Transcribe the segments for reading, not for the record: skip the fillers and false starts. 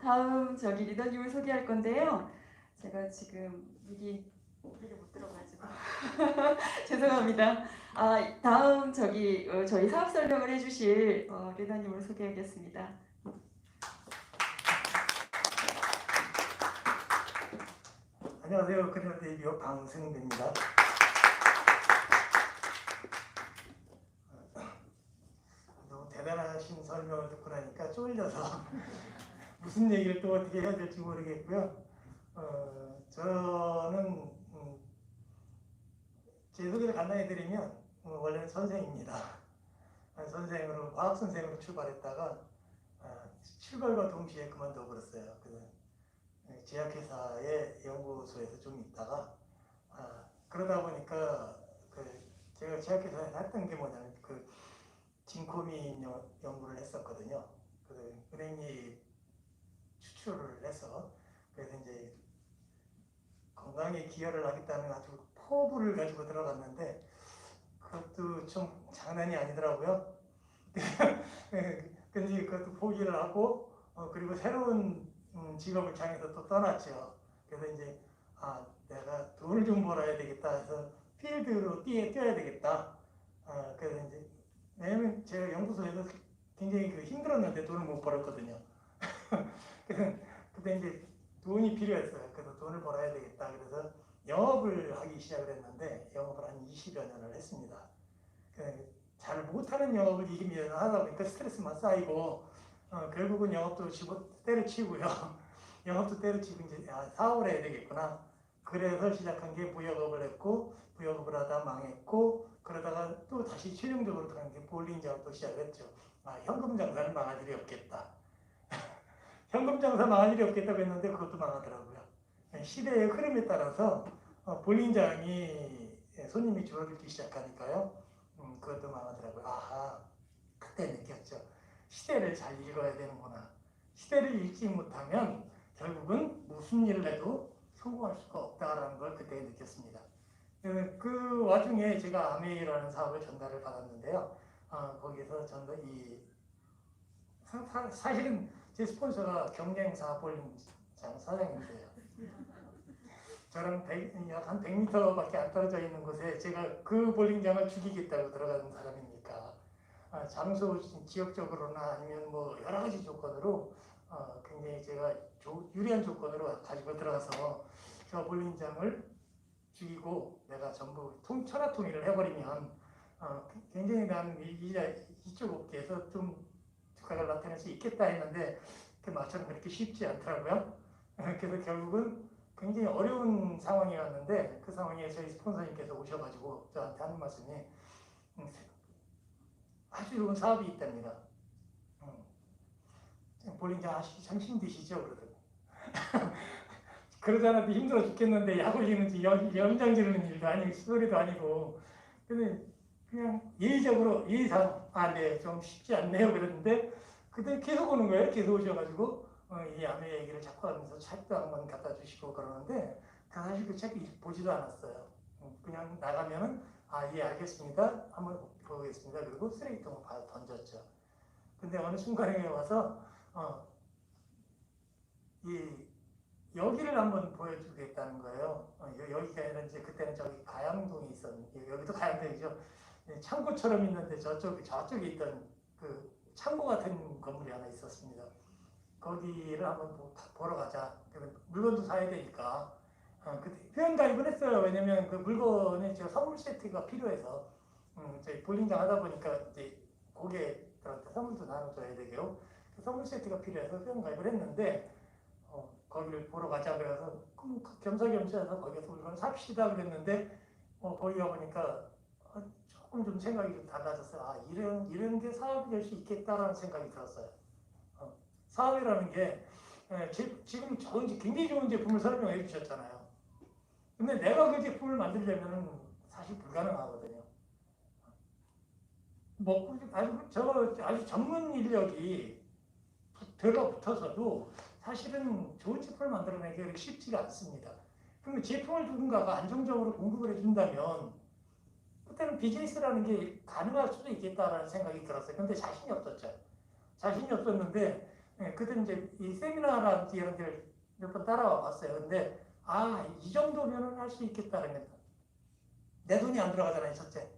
다음 저기 리더님을 소개할 건데요. 제가 지금 미리 못 들어가지고 죄송합니다. 다음 저기 저희 사업 설명을 해주실 리더님을 소개하겠습니다. 안녕하세요. 그린라디오 방승입니다. 너무 대단하신 설명을 듣고 나니까 쫄려서 무슨 얘기를 또 어떻게 해야 될지 모르겠고요. 저는 제 소개를 간단히 드리면 원래는 선생입니다. 선생으로 과학 선생으로 출발했다가 출발과 동시에 그만둬 버렸어요. 제약회사의 연구소에서 좀 있다가 그러다 보니까 제가 제약회사에서 했던 게 뭐냐면 진코민 연구를 했었거든요. 은행이 추출을 해서 그래서 이제 건강에 기여를 하겠다는 아주 포부를 가지고 들어갔는데 그것도 좀 장난이 아니더라고요. 근데 그것도 포기를 하고 그리고 새로운 직업을 향해서 또 떠났죠. 그래서 이제 내가 돈을 좀 벌어야 되겠다 해서 필드로 뛰어야 되겠다. 그래서 이제 왜냐면 제가 연구소에서 굉장히 힘들었는데 돈을 못 벌었거든요. 그때 이제 돈이 필요했어요. 그래서 돈을 벌어야 되겠다. 그래서 영업을 하기 시작을 했는데 영업을 한 20여 년을 했습니다. 잘 못하는 영업을 20여 년 하다 보니까 스트레스만 쌓이고 결국은 영업도 때려치고요. 영업도 때려치고 이제 사업을 해야 되겠구나. 그래서 시작한 게 무역업을 했고 무역업을 하다 망했고 그러다가 또 다시 최종적으로 들어간 게 볼링 작업도 시작했죠. 현금 장사는 망할 일이 없겠다. 현금 장사 망할 일이 없겠다고 했는데 그것도 망하더라고요. 시대의 흐름에 따라서 볼링장이 손님이 줄어들기 시작하니까요. 그것도 망하더라고요. 그때 느꼈죠. 시대를 잘 읽어야 되는구나. 시대를 읽지 못하면 결국은 무슨 일을 해도 성공할 수가 없다라는 걸 그때 느꼈습니다. 그 와중에 제가 아메이라는 사업을 전달을 받았는데요. 거기서 사실은 제 스폰서가 경쟁사 볼링장 사장님이세요. 저랑 약 한 100m밖에 안 떨어져 있는 곳에 제가 그 볼링장을 죽이겠다고 들어가는 사람이니까 장소 지역적으로나 아니면 뭐 여러 가지 조건으로 굉장히 제가 유리한 조건으로 가지고 들어가서 저 볼링장을 죽이고 내가 전부 천하통일을 해버리면 굉장히 나는 이쪽 업계에서 좀 두각을 나타낼 수 있겠다 했는데 마찬가지로 그렇게 쉽지 않더라고요. 그래서 결국은 굉장히 어려운 상황이 왔는데 그 상황에 저희 스폰서님께서 오셔가지고 저한테 하는 말씀이 아주 좋은 사업이 있답니다. 볼링장 하시기 참 힘드시죠? 그러더라고요. 그러지 않아도 힘들어 죽겠는데 약 올리는지 연장 지르는 일도 아니고 소리도 아니고 근데 그냥 예의상 네, 좀 쉽지 않네요 그랬는데 그때 계속 오는 거예요. 계속 오셔가지고 이 아메 얘기를 자꾸 하면서 책도 한번 갖다 주시고 그러는데 사실 그 책을 보지도 않았어요. 그냥 나가면은 예 알겠습니다. 한번 보겠습니다. 그리고 쓰레기통을 던졌죠. 근데 어느 순간에 와서 여기를 한번 보여주겠다는 거예요. 여기가 아니라 이제 그때는 저기 가양동이 있었는데 여기도 가양동이죠. 창고처럼 있는데 저쪽에 있던 그 창고 같은 건물이 하나 있었습니다. 거기를 한번 보러 가자. 물건도 사야 되니까. 그때 회원 가입을 했어요. 왜냐면 그 물건에 제가 선물 세트가 필요해서 저희 볼링장 하다 보니까 이제 고객들한테 선물도 나눠줘야 되고 선물 세트가 필요해서 회원 가입을 했는데 거기를 보러 가자 그래서 겸사겸사해서 거기서 물건 삽시다 그랬는데 거기 가보니까 조금 좀 생각이 좀 달라졌어요. 이런 게 사업이 될 수 있겠다라는 생각이 들었어요. 사업이라는 게 지금 굉장히 좋은 제품을 설명해 주셨잖아요. 근데 내가 그 제품을 만들려면 사실 불가능하거든요. 아주 전문 인력이 들어붙어서도 사실은 좋은 제품을 만들어내기 쉽지가 않습니다. 그럼 제품을 누군가가 안정적으로 공급을 해준다면 그때는 비즈니스라는 게 가능할 수도 있겠다라는 생각이 들었어요. 근데 자신이 없었죠. 자신이 없었는데 예, 그때 이제 이 세미나라든지 이런 데를 몇 번 따라와 봤어요. 근데 이 정도면은 할 수 있겠다는 거예요. 내 돈이 안 들어가잖아요, 첫째.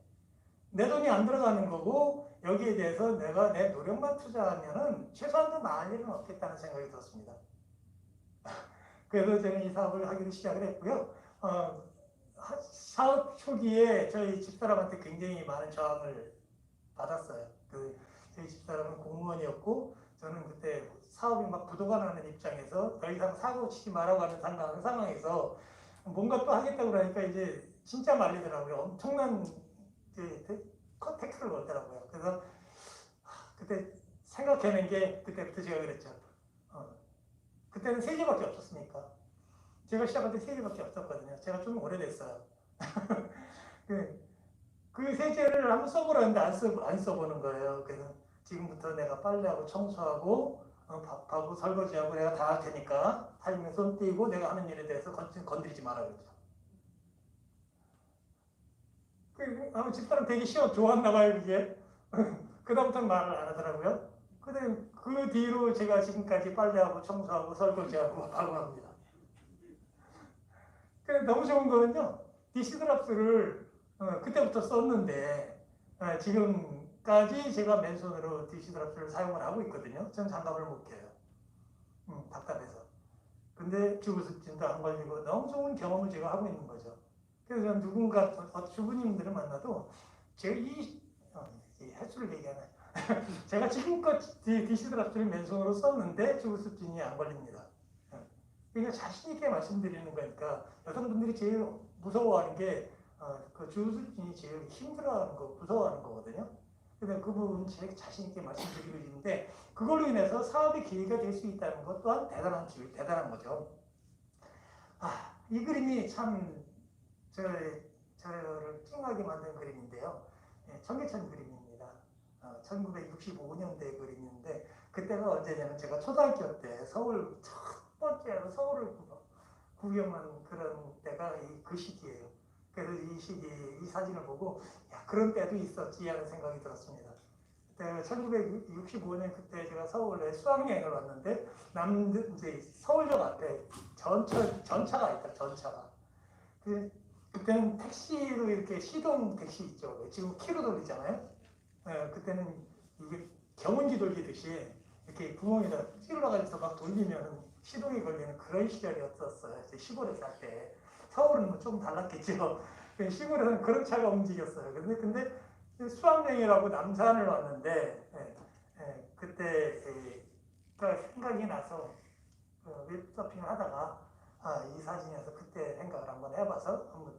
내 돈이 안 들어가는 거고 여기에 대해서 내가 내 노력만 투자하면은 최소한도 나을 일은 없겠다는 생각이 들었습니다. 그래서 저는 이 사업을 하기로 시작을 했고요. 사업 초기에 저희 집사람한테 굉장히 많은 저항을 받았어요. 저희 집사람은 공무원이었고 저는 그때 사업이 막 부도가 나는 입장에서 더 이상 사고 치지 말라고 하는 상황에서 뭔가 또 하겠다고 그러니까 이제 진짜 말리더라고요. 엄청난 태클을 걸더라고요. 그래서 그때 생각해낸 게 그때부터 제가 그랬죠. 그때는 세 개밖에 없었으니까. 제가 시작할 때 세 개밖에 없었거든요. 제가 좀 오래됐어요. 그 세제를 한번 써보라는데 안 써보는 거예요. 그래서 지금부터 내가 빨래하고 청소하고 밥하고 설거지하고 내가 다 할 테니까 살면 손 떼고 내가 하는 일에 대해서 건드리지 마라 그랬죠. 집사람 되게 좋았나 봐요, 이게. 그다음부터는 말을 안 하더라고요. 근데 그 뒤로 제가 지금까지 빨래하고 청소하고 설거지하고 바로 합니다. 너무 좋은 거는요. 디시드랍스를 그때부터 썼는데 지금까지 제가 맨손으로 디시드랍스를 사용을 하고 있거든요. 전 장갑을 못 껴요. 답답해서. 근데 주부습진도 안 걸리고 너무 좋은 경험을 제가 하고 있는 거죠. 그래서 저는 누군가 주부님들을 만나도 제가 이 횟수를 얘기하나요? 제가 지금껏 디시드랍스를 맨손으로 썼는데 주부습진이 안 걸립니다. 그러니까 자신 있게 말씀드리는 거니까 여성분들이 제일 무서워하는 게 그 주부습진이 제일 힘들어하는 거, 무서워하는 거거든요. 근데 그 부분 제가 자신 있게 말씀드리고 있는데 그걸로 인해서 사업의 기회가 될 수 있다는 것 또한 대단한 거죠. 이 그림이 참 저를 찡하게 만든 그림인데요. 청계천 그림입니다. 1965년대 그림인데 그때가 언제냐면 제가 초등학교 때 첫 번째로 서울을 구경한 그런 때가 그 시기예요. 그래서 이 사진을 보고 그런 때도 있었지 하는 생각이 들었습니다. 그때 1965년 그때 제가 서울에 수학여행을 왔는데 이제 서울역 앞에 전차가 있다. 전차가. 그때는 택시로 이렇게 시동 택시 있죠. 지금 키로 돌리잖아요. 그때는 이게 경운기 돌리듯이 이렇게 구멍에다 찔러가지고 막 돌리면 시동이 걸리는 그런 시절이었었어요. 시골에 살 때. 서울은 뭐 좀 달랐겠죠. 시골에서는 그런 차가 움직였어요. 근데 수학여행이라고 남산을 왔는데 그때 생각이 나서 웹서핑을 하다가 이 사진에서 그때 생각을 한번 해봐서 한번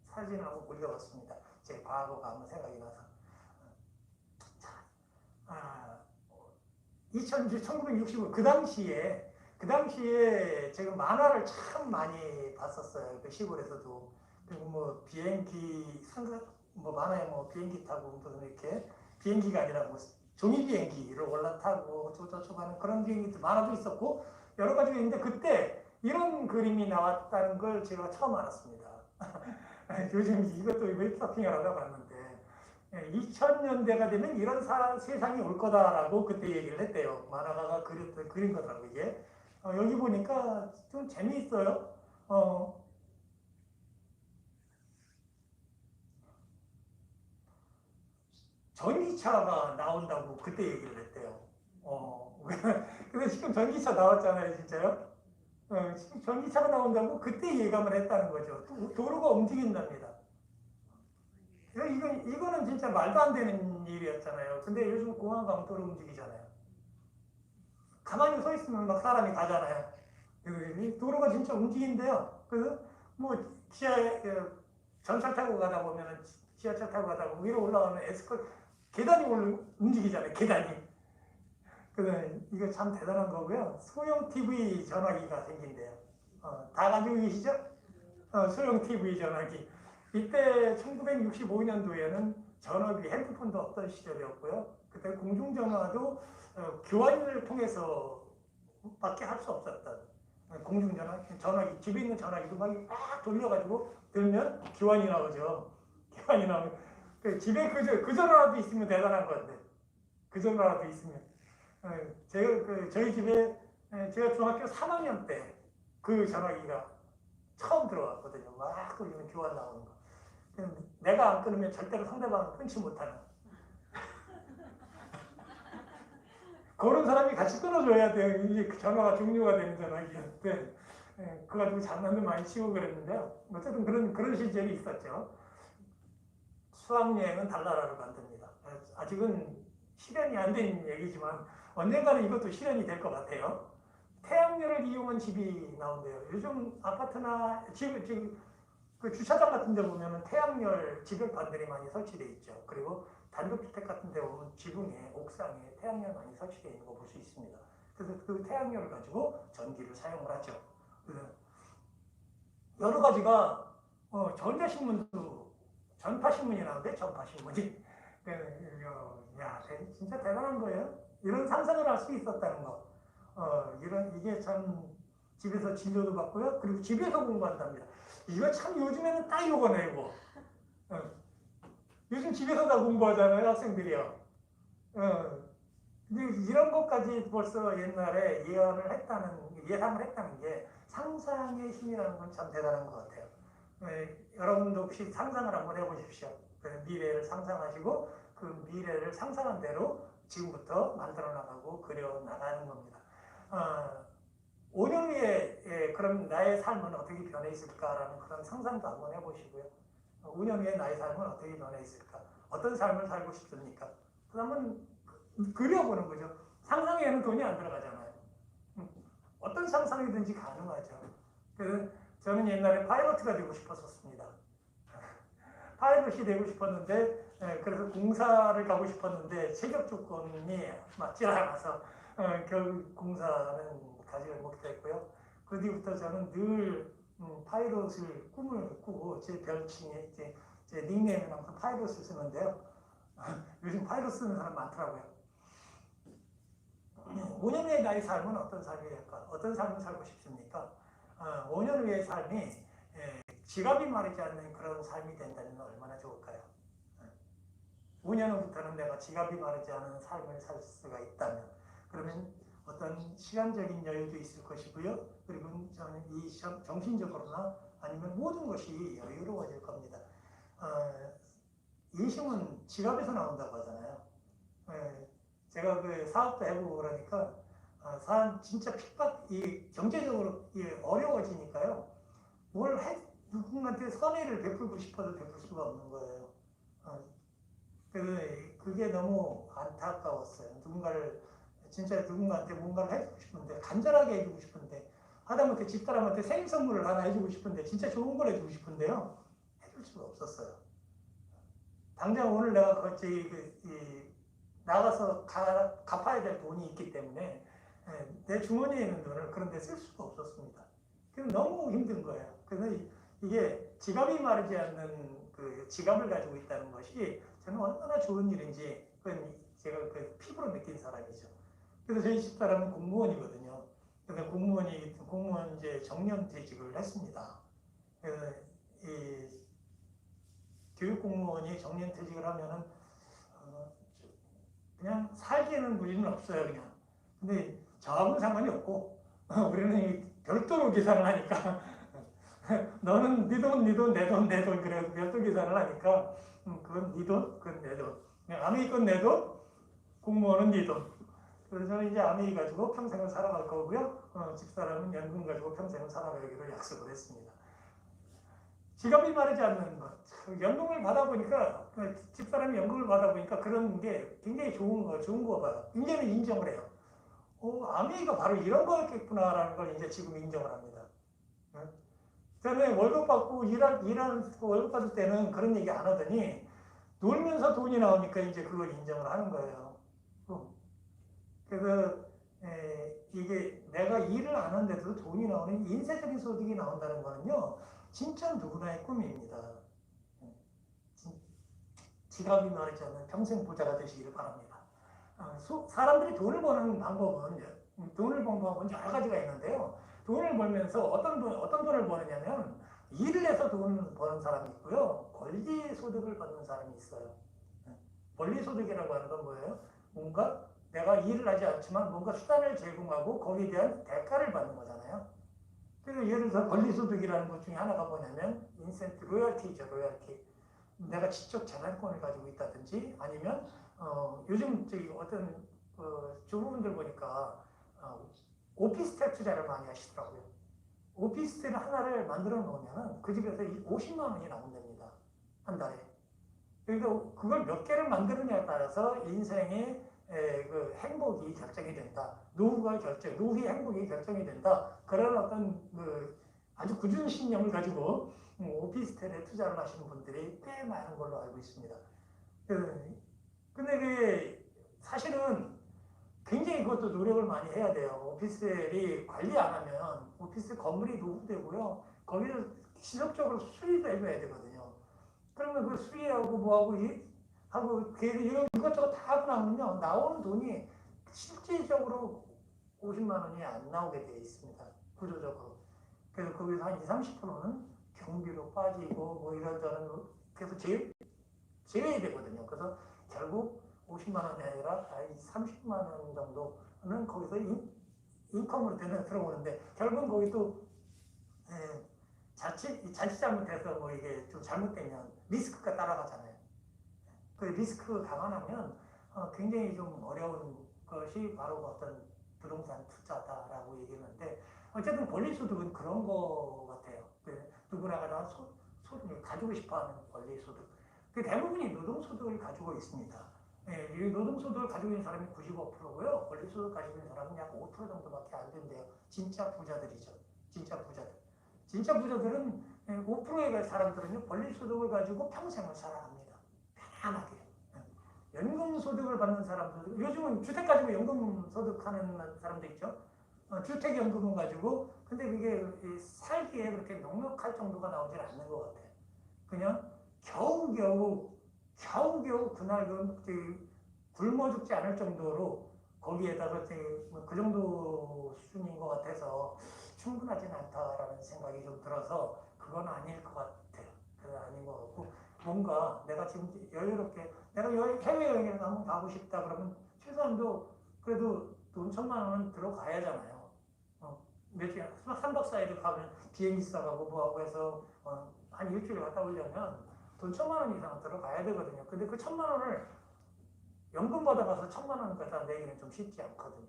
사진을 한번 올려봤습니다. 제 과거가 한번 생각이 나서. 1965 그 당시에 제가 만화를 참 많이 봤었어요. 그 시골에서도. 그리고 뭐 비행기 만화에 비행기 타고 무슨 이렇게 비행기가 아니라 종이 비행기를 올라타고 저쪽 하는 그런 비행기도 만화도 있었고 여러 가지가 있는데 그때 이런 그림이 나왔다는 걸 제가 처음 알았습니다. 요즘 이것도 웹서핑을 하다 봤는데 2000년대가 되면 이런 세상이 올 거다라고 그때 얘기를 했대요. 만화가가 그린 거더라고 이게. 여기 보니까 좀 재미있어요. 전기차가 나온다고 그때 얘기를 했대요. 근데 지금 전기차 나왔잖아요, 진짜요? 지금 전기차가 나온다고 그때 예감을 했다는 거죠. 도로가 움직인답니다. 이거는 진짜 말도 안 되는 일이었잖아요. 근데 요즘 공항 가면 도로 움직이잖아요. 가만히 서 있으면 막 사람이 가잖아요. 도로가 진짜 움직인대요. 그래서 전철 타고 가다 보면은 지하철 타고 가다 보면 위로 올라가면 계단이 움직이잖아요. 계단이. 그래서 이거 참 대단한 거고요. 소형 TV 전화기가 생긴대요. 다 가지고 계시죠? 소형 TV 전화기. 이때 1965년도에는 전화기, 핸드폰도 없던 시절이었고요. 그때 공중전화도 교환을 통해서 밖에 할 수 없었던 전화기, 집에 있는 전화기도 막 돌려가지고 들면 교환이 나오죠. 교환이 나오면 집에 그 전화라도 있으면 대단한 건데 그 전화라도 있으면 저희 집에 제가 중학교 3학년 때 그 전화기가 처음 들어왔거든요. 막 그러면 교환 나오는 거. 내가 안 끊으면 절대로 상대방은 끊지 못하는 그런 사람이 같이 끊어줘야 돼요. 이게 그 전화가 종료가 되는 전화기였는데 그거 가지고 장난도 많이 치고 그랬는데요. 어쨌든 그런 시절이 있었죠. 수학여행은 달나라로 만듭니다. 아직은 실현이 안 된 얘기지만 언젠가는 이것도 실현이 될 것 같아요. 태양열을 이용한 집이 나온대요. 요즘 아파트나 지금 그 주차장 같은 데 보면은 태양열 지벽판들이 많이 설치되어 있죠. 그리고 단독주택 같은 데 보면 지붕에, 옥상에 태양열 많이 설치되어 있는 거 볼 수 있습니다. 그래서 그 태양열을 가지고 전기를 사용을 하죠. 여러 가지가 전자신문도 전파신문이 나오는데 전파신문이 야 진짜 대단한 거예요. 이런 상상을 할 수 있었다는 거. 이게 참 집에서 진료도 받고요. 그리고 집에서 공부한답니다. 이거 참 요즘에는 딱 이거네 이거. 요즘 집에서 다 공부하잖아요 학생들이요. 근데 이런 것까지 벌써 옛날에 예상을 했다는 게 상상의 힘이라는 건 참 대단한 것 같아요. 여러분도 혹시 상상을 한번 해보십시오. 미래를 상상하시고 그 미래를 상상한 대로 지금부터 만들어 나가고 그려 나가는 겁니다. 5년 후에 그럼 나의 삶은 어떻게 변해 있을까라는 그런 상상도 한번 해보시고요. 5년 후에 나의 삶은 어떻게 변해 있을까? 어떤 삶을 살고 싶습니까? 그 한번 그려보는 거죠. 상상에는 돈이 안 들어가잖아요. 어떤 상상이든지 가능하죠. 그래서 저는 옛날에 파이러트가 되고 싶었었습니다. 파이럿이 되고 싶었는데 그래서 공사를 가고 싶었는데 체격 조건이 맞지 않아서 결국 공사는 가지를 못했고요. 그 뒤부터 저는 늘 파이럿을 꿈을 꾸고 제 별칭에 제 닉네임은 항상 파이럿을 쓰는데요. 요즘 파이럿 쓰는 사람 많더라고요. 5년 후의 나의 삶은 어떤 삶이 될까? 어떤 삶을 살고 싶습니까? 5년 후의 삶이 지갑이 마르지 않는 그런 삶이 된다면 얼마나 좋을까요? 5년 후부터는 내가 지갑이 마르지 않은 삶을 살 수가 있다면 그러면 어떤 시간적인 여유도 있을 것이고요. 그리고 저는 이 정신적으로나 아니면 모든 것이 여유로워질 겁니다. 인심은 지갑에서 나온다고 하잖아요. 제가 그 사업도 해보고 그러니까 사람 진짜 경제적으로 어려워지니까요. 누군가한테 선의를 베풀고 싶어도 베풀 수가 없는 거예요. 그게 너무 안타까웠어요. 진짜 누군가한테 뭔가를 해주고 싶은데, 간절하게 해주고 싶은데, 하다못해 집사람한테 생일 선물을 하나 해주고 싶은데, 진짜 좋은 걸 해주고 싶은데요. 해줄 수가 없었어요. 당장 오늘 내가 나가서 갚아야 될 돈이 있기 때문에 내 주머니에 있는 돈을 그런데 쓸 수가 없었습니다. 그래서 너무 힘든 거예요. 그래서 이게 지갑이 마르지 않는 그 지갑을 가지고 있다는 것이 저는 얼마나 좋은 일인지 그건 제가 그 피부로 느낀 사람이죠. 그래서 저희 집사람은 공무원이거든요. 그래서 공무원 이제 정년퇴직을 했습니다. 그래서 이 교육 공무원이 정년퇴직을 하면은 그냥 살기에는 무리는 없어요, 그냥. 근데 저하고는 상관이 없고 우리는 별도로 계산을 하니까 너는 네 돈, 네 돈, 내 돈, 내 돈 그래 별도 계산을 하니까 그건 네 돈, 그건 내 돈. 아메이 건 내 돈, 공무원은 네 돈. 그래서 저는 이제 아메이 가지고 평생을 살아갈 거고요. 집사람은 연금 가지고 평생을 살아가기로 약속을 했습니다. 지갑이 마르지 않는 것. 연금을 받아보니까, 집사람이 연금을 받아보니까 그런 게 굉장히 좋은 거 봐요. 이제는 인정을 해요. 아메이가 바로 이런 거였겠구나라는 걸 이제 지금 인정을 합니다. 저는 월급 받고 일하는 월급 받을 때는 그런 얘기 안 하더니 놀면서 돈이 나오니까 이제 그걸 인정을 하는 거예요. 그래서 이게 내가 일을 안 하는데도 돈이 나오는 인쇄적인 소득이 나온다는 거는요. 진짜 누구나의 꿈입니다. 지갑이 마르지 않는 평생 부자가 되시기를 바랍니다. 사람들이 돈을 버는 방법은 여러 가지가 있는데요. 돈을 벌면서 어떤 돈을 버느냐면 일을 해서 돈 버는 사람이 있고요. 권리 소득을 받는 사람이 있어요. 권리 소득이라고 하는 건 뭐예요? 뭔가 내가 일을 하지 않지만 뭔가 수단을 제공하고 거기에 대한 대가를 받는 거잖아요. 그래서 예를 들어 권리소득이라는 것 중에 하나가 뭐냐면 인센트 로열티죠, 로열티. 내가 직접 재산권을 가지고 있다든지 아니면 요즘 저기 어떤 주부분들 보니까 오피스텔 투자를 많이 하시더라고요. 오피스텔 하나를 만들어 놓으면 그 집에서 50만 원이 나온답니다. 한 달에. 그러니까 그걸 몇 개를 만드느냐에 따라서 인생의 그 행복이 결정이 된다. 노후의 행복이 결정이 된다. 그런 어떤 아주 굳은 신념을 가지고 오피스텔에 투자를 하시는 분들이 꽤 많은 걸로 알고 있습니다. 근데 그게 사실은 굉장히 그것도 노력을 많이 해야 돼요. 오피스텔이 관리 안 하면 오피스 건물이 노후되고요. 거기서 지속적으로 수리도 해줘야 되거든요. 그러면 그 수리하고 뭐하고 하고 이것저것 다 하고 나면요. 나오는 돈이 실질적으로 50만 원이 안 나오게 되어 있습니다. 구조적으로. 그래서 거기서 한 20, 30%는 경비로 빠지고 뭐 이런저런 그래서 제외이 되거든요. 그래서 결국 50만 원이 아니라 30만 원 정도는 거기서 인컴으로 들어오는데 결국은 거기 또 자칫 잘못해서 뭐 이게 좀 잘못되면 리스크가 따라가잖아요. 그 리스크 감안하면 굉장히 좀 어려운 것이 바로 어떤 부동산 투자다라고 얘기했는데 어쨌든 권리소득은 그런 거 같아요. 누구나가 다 소득을 가지고 싶어하는 권리소득. 그 대부분이 노동소득을 가지고 있습니다. 이 노동소득을 가지고 있는 사람이 95%고요. 권리소득 가지고 있는 사람은 약 5% 정도밖에 안 된대요. 진짜 부자들이죠. 진짜 부자들. 진짜 부자들은 5%의 사람들은요. 권리소득을 가지고 평생을 살아갑니다. 편안하게. 연금소득을 받는 사람들, 요즘은 주택 가지고 연금소득 하는 사람도 있죠. 주택연금은 가지고, 근데 그게 살기에 그렇게 넉넉할 정도가 나오질 않는 것 같아요. 그냥 겨우겨우 그날 굶어 죽지 않을 정도로 거기에다가 그 정도 수준인 것 같아서 충분하진 않다라는 생각이 좀 들어서 그건 아닐 것 같아요. 그건 아닌 것 같고 뭔가 내가 지금 여유롭게 내가 해외여행을 한번 가고 싶다 그러면 최소한도 그래도 돈 1,000만 원은 들어가야 하잖아요. 며칠 3박 4일을 가면 비행기 싸가고 뭐하고 해서 한 일주일 갔다 오려면 돈 1,000만 원 이상은 들어가야 되거든요. 근데 그 1,000만 원을 연금 받아가서 1,000만 원 갖다 내기는 좀 쉽지 않거든요.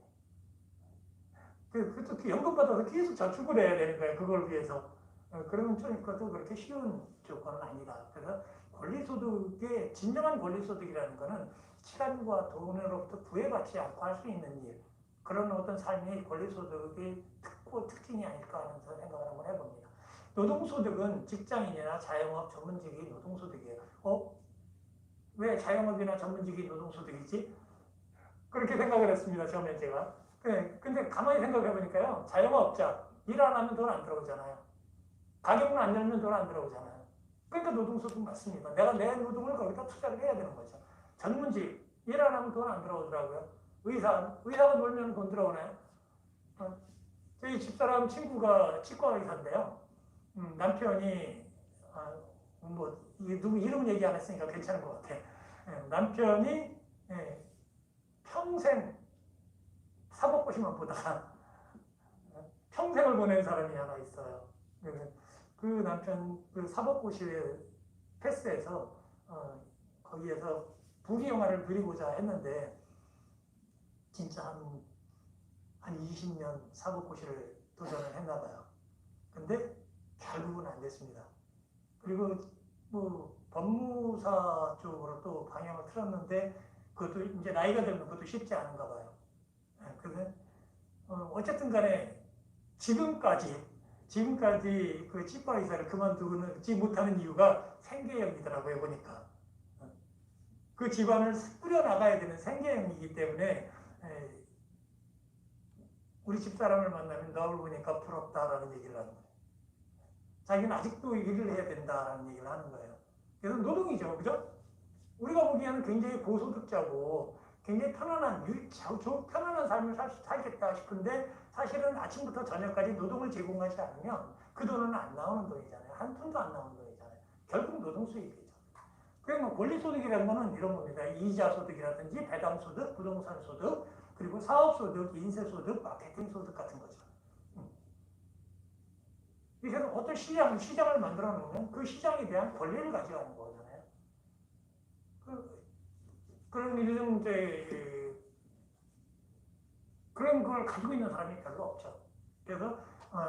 그 연금 받아서 계속 저축을 해야 되는 거예요. 그걸 위해서. 그러면 좀 그것도 그렇게 쉬운 조건은 아니다. 그래서 권리소득의 진정한 권리소득이라는 것은 시간과 돈으로부터 구애받지 않고 할 수 있는 일. 그런 어떤 삶이 권리소득의 특징이 아닐까 하는 생각을 한번 해봅니다. 노동소득은 직장인이나 자영업 전문직이 노동소득이에요. 왜 자영업이나 전문직이 노동소득이지? 그렇게 생각을 했습니다. 처음에 제가. 근데 가만히 생각해 보니까요. 자영업자, 일 안 하면 돈 안 들어오잖아요. 가게문 안 열면 돈 안 들어오잖아요. 그러니까 노동소득 맞습니다. 내가 내 노동을 거기다 투자를 해야 되는 거죠. 전문직, 일 안 하면 돈 안 들어오더라고요. 의사가 놀면 돈 들어오나요? 저희 집사람 친구가 치과 의사인데요. 남편이 누구 이름 얘기 안 했으니까 괜찮은 것 같아. 남편이 평생 사법고시만 보다가 평생을 보낸 사람이 하나 있어요. 그 남편 그 사법고시에 패스해서 거기에서 부귀영화를 누리고자 했는데 진짜 한 20년 사법고시를 도전을 했나 봐요. 근데 결국은 안 됐습니다. 그리고 뭐 법무사 쪽으로 또 방향을 틀었는데 그것도 이제 나이가 들면 그것도 쉽지 않은가 봐요. 그래서 어쨌든 간에 지금까지 그 치과 의사를 그만두지 못하는 이유가 생계형이더라고요, 보니까. 그 집안을 꾸려나가야 되는 생계형이기 때문에 우리 집사람을 만나면 너를 보니까 부럽다라는 얘기를 하는 거예요. 자기는 아직도 일을 해야 된다라는 얘기를 하는 거예요. 그래서 노동이죠, 그죠? 우리가 보기에는 굉장히 고소득자고 굉장히 편안한 삶을 살겠다 싶은데 사실은 아침부터 저녁까지 노동을 제공하지 않으면 그 돈은 안 나오는 돈이잖아요. 한 푼도 안 나오는 돈이잖아요. 결국 노동수익이죠. 그러니까 권리소득이라는 거는 이런 겁니다. 이자소득이라든지 배당소득, 부동산소득, 그리고 사업소득, 인쇄소득, 마케팅소득 같은 거죠. 그래서 어떤 시장을 만들어 놓으면 그 시장에 대한 권리를 가져가는 거잖아요. 그런 요즘 이제 그런 걸 가지고 있는 사람이 별로 없죠. 그래서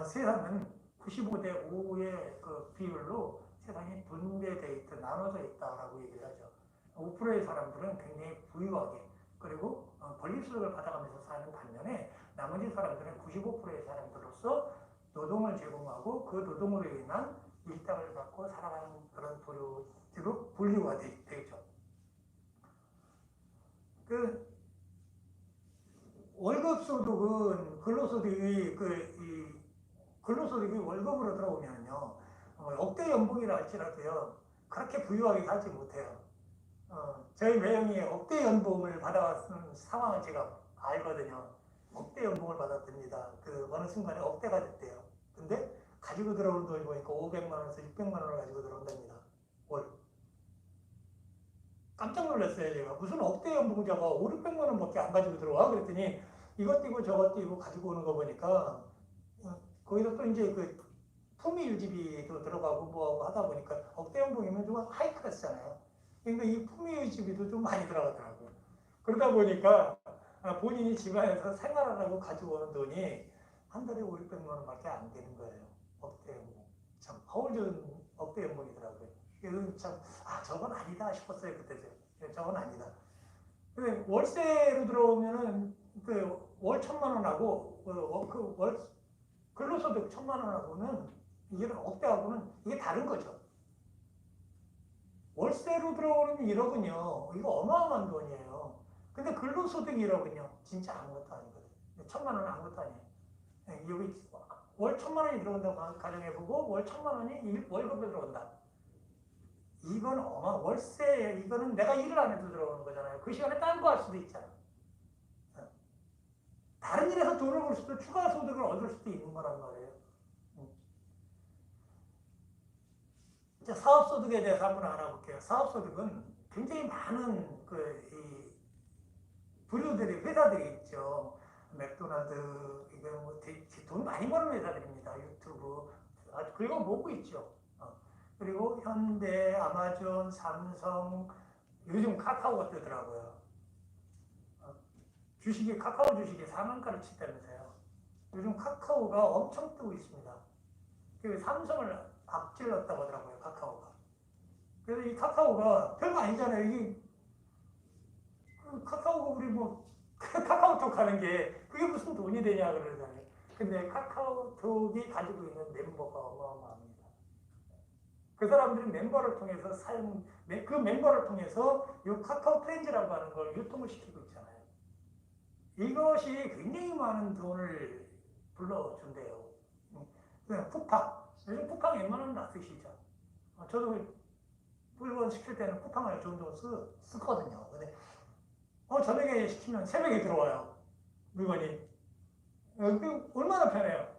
세상은 95대 5의 그 비율로 세상이 분배되어 있다, 나눠져 있다라고 얘기를 하죠. 5%의 사람들은 굉장히 부유하게 그리고 권리수익을 받아가면서 사는 반면에 나머지 사람들은 95%의 사람들로서 노동을 제공하고 그 노동으로 인한 일당을 받고 살아가는 그런 부류로 분류가 되죠. 그 월급 소득은 근로소득이 월급으로 들어오면요 억대 연봉이라 할지라도요 그렇게 부유하게 살지 못해요. 저희 매형이 억대 연봉을 받아왔는 상황을 제가 알거든요. 억대 연봉을 받았답니다. 그 어느 순간에 억대가 됐대요. 근데 가지고 들어오는 돈이 보니까 500만 원에서 600만 원을 가지고 들어온답니다. 월. 깜짝 놀랐어요, 제가. 무슨 억대 연봉자가 5, 600만 원밖에 안 가지고 들어와? 그랬더니 이것 띄고 저것 띄고 가지고 오는 거 보니까 거기서 또 이제 그 품위 유지비도 들어가고 뭐 하다 보니까 억대 연봉이면 좀 하이 클래스잖아요. 그러니까 이 품위 유지비도 좀 많이 들어가더라고요. 그러다 보니까 본인이 집안에서 생활하라고 가지고 오는 돈이 한 달에 5, 600만 원밖에 안 되는 거예요. 억대 연봉. 참 허울전 억대 연봉이더라고요. 그래서 참 저건 아니다 싶었어요 그때. 저건 아니다. 근데 월세로 들어오면은 그 월 1,000만 원하고 월 근로소득 1,000만 원하고는 이게 억대하고는 이게 다른 거죠. 월세로 들어오는 1억은요 이거 어마어마한 돈이에요. 근데 근로소득 1억은요 진짜 아무것도 아니거든요. 1,000만 원은 아무것도 아니에요. 여기 월 1,000만 원이 들어온다고 가정해보고 월 1,000만 원이 월급에 들어온다. 이건 월세 이거는 내가 일을 안 해도 들어오는 거잖아요. 그 시간에 딴 거 할 수도 있잖아요. 다른 일에서 돈을 벌 수도 추가 소득을 얻을 수도 있는 거란 말이에요. 이제 사업소득에 대해서 한번 알아볼게요. 사업소득은 굉장히 많은 부류들이 회사들이 있죠. 맥도날드 이거 뭐 돈 많이 버는 회사들입니다. 유튜브 그리고 뭐고 있죠. 그리고 현대, 아마존, 삼성, 요즘 카카오가 뜨더라고요. 카카오 주식이 4만가를 치다면서요. 요즘 카카오가 엄청 뜨고 있습니다. 그 삼성을 앞질렀다고 하더라고요, 카카오가. 그래서 이 카카오가 별거 아니잖아요. 이게 카카오가 우리 뭐 카카오톡 하는 게 그게 무슨 돈이 되냐 그러잖아요. 근데 카카오톡이 가지고 있는 멤버가 어마어마합니다. 그 사람들이 멤버를 통해서 그 멤버를 통해서 이 카카오 프렌즈라고 하는 걸 유통을 시키고 있잖아요. 이것이 굉장히 많은 돈을 불러준대요. 그냥 쿠팡. 요즘 쿠팡 웬만하면 안 쓰시죠. 저도 물건 시킬 때는 쿠팡을 좋은 돈 쓰거든요. 근데 저녁에 시키면 새벽에 들어와요. 물건이. 얼마나 편해요.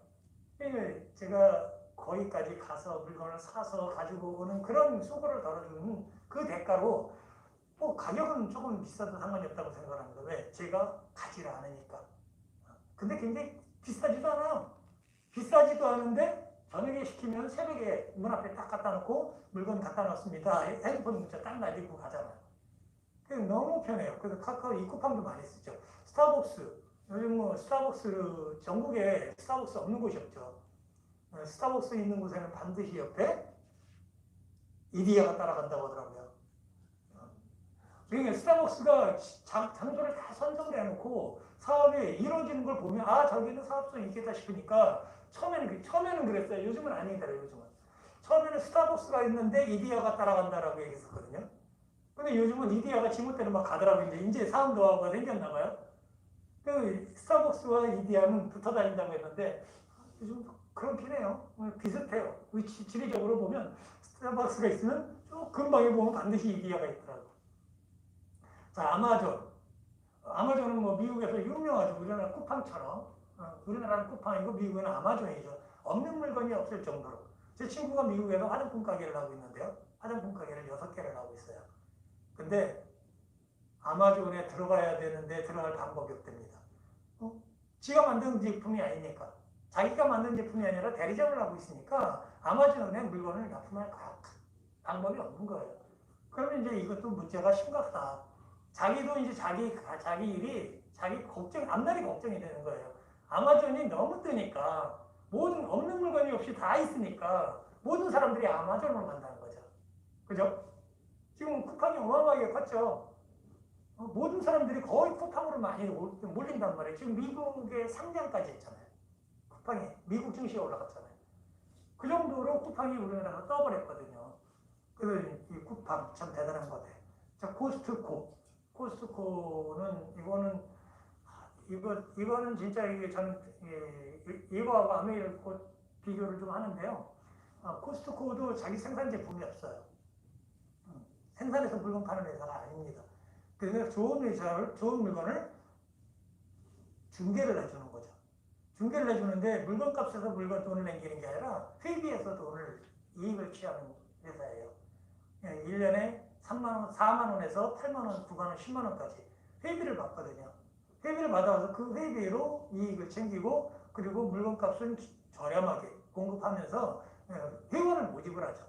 제가 거기까지 가서 물건을 사서 가지고 오는 그런 수고를 덜어주는 그 대가로 가격은 조금 비싸도 상관이 없다고 생각합니다. 왜? 제가 가지를 않으니까. 근데 굉장히 비싸지도 않아요. 비싸지도 않은데 저녁에 시키면 새벽에 문 앞에 딱 갖다 놓고 물건 갖다 놨습니다. 핸드폰 문자 딱 날리고 가잖아요. 너무 편해요. 그래서 카카오 이 쿠팡도 많이 쓰죠. 스타벅스. 요즘 뭐 스타벅스 전국에 스타벅스 없는 곳이 없죠. 스타벅스 있는 곳에는 반드시 옆에 이디야가 따라간다고 하더라고요. 그러니까 스타벅스가 장소를 다 선정을 해놓고 사업이 이루어지는 걸 보면 저기는 사업성이 있겠다 싶으니까 처음에는 그랬어요. 요즘은 아니더라고요. 요즘은. 처음에는 스타벅스가 있는데 이디야가 따라간다라고 얘기했었거든요. 근데 요즘은 이디야가 지멋대로 막 가더라고요. 이제 사업 노하우가 생겼나 봐요. 그 스타벅스와 이디야는 붙어 다닌다고 했는데 요즘 그렇긴 해요. 비슷해요. 지리적으로 보면 스타벅스가 있으면 쭉 근방에 보면 반드시 이디야가 있더라고요. 자, 아마존은 뭐 미국에서 유명하죠. 우리나라 쿠팡처럼. 우리나라는 쿠팡이고 미국에는 아마존이죠. 없는 물건이 없을 정도로. 제 친구가 미국에서 화장품 가게를 하고 있는데요. 화장품 가게를 6개를 하고 있어요. 근데 아마존에 들어가야 되는데 들어갈 방법이 없답니다. 지가 만든 제품이 아니니까. 자기가 만든 제품이 아니라 대리점을 하고 있으니까 아마존에 물건을 납품할 방법이 없는 거예요. 그러면 이제 이것도 문제가 심각하다. 자기도 이제 자기 일이 자기 앞날이 걱정이 되는 거예요. 아마존이 너무 뜨니까 모든 없는 물건이 없이 다 있으니까 모든 사람들이 아마존으로 간다는 거죠. 그죠? 지금 쿠팡이 어마어마하게 컸죠. 모든 사람들이 거의 쿠팡으로 많이 몰린단 말이에요. 지금 미국에 상장까지 했잖아요. 쿠팡이 미국 증시에 올라갔잖아요. 그 정도로 쿠팡이 우리나라가 떠버렸거든요. 그래서 이 쿠팡 참 대단한 거네. 자, 코스트코는 이거는 진짜 이게 저는 이거하고 아메리카 비교를 좀 하는데요. 코스트코도 자기 생산 제품이 없어요. 생산해서 물건 파는 회사가 아닙니다. 그래서 좋은 물건을 중개를 해주는 거죠. 중개를 해주는데 물건값에서 돈을 남기는 게 아니라 회비에서 이익을 취하는 회사예요. 1년에 3만 원, 4만 원에서 8만 원, 9만 원, 10만 원까지 회비를 받거든요. 회비를 받아서 그 회비로 이익을 챙기고 그리고 물건값은 저렴하게 공급하면서 회원을 모집을 하죠.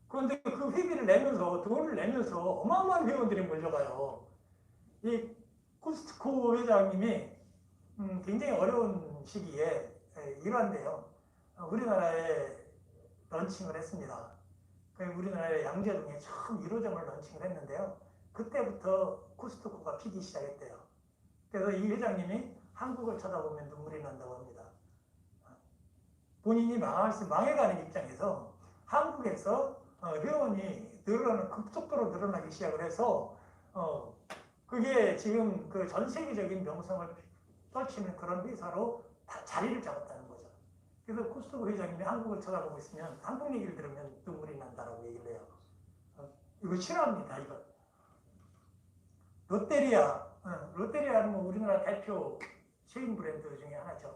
그런데 그 회비를 내면서 돈을 내면서 어마어마한 회원들이 몰려가요. 이 코스트코 회장님이 굉장히 어려운 시기에 일환데요. 우리나라에 런칭을 했습니다. 우리나라의 양재동에 처음 1호점을 런칭을 했는데요. 그때부터 코스트코가 피기 시작했대요. 그래서 이 회장님이 한국을 쳐다보면 눈물이 난다고 합니다. 본인이 망해가는 입장에서 한국에서 회원이 급속도로 늘어나기 시작을 해서 그게 지금 그 전 세계적인 명성을 떨치는 그런 회사로 다 자리를 잡았다는 거죠. 그래서 코스트코 회장님이 한국을 쳐다보고 있으면 한국 얘기를 들으면 눈물이 난다라고 얘기를 해요. 이거 싫어합니다. 이거. 롯데리아는 뭐 우리나라 대표 체인 브랜드 중에 하나죠.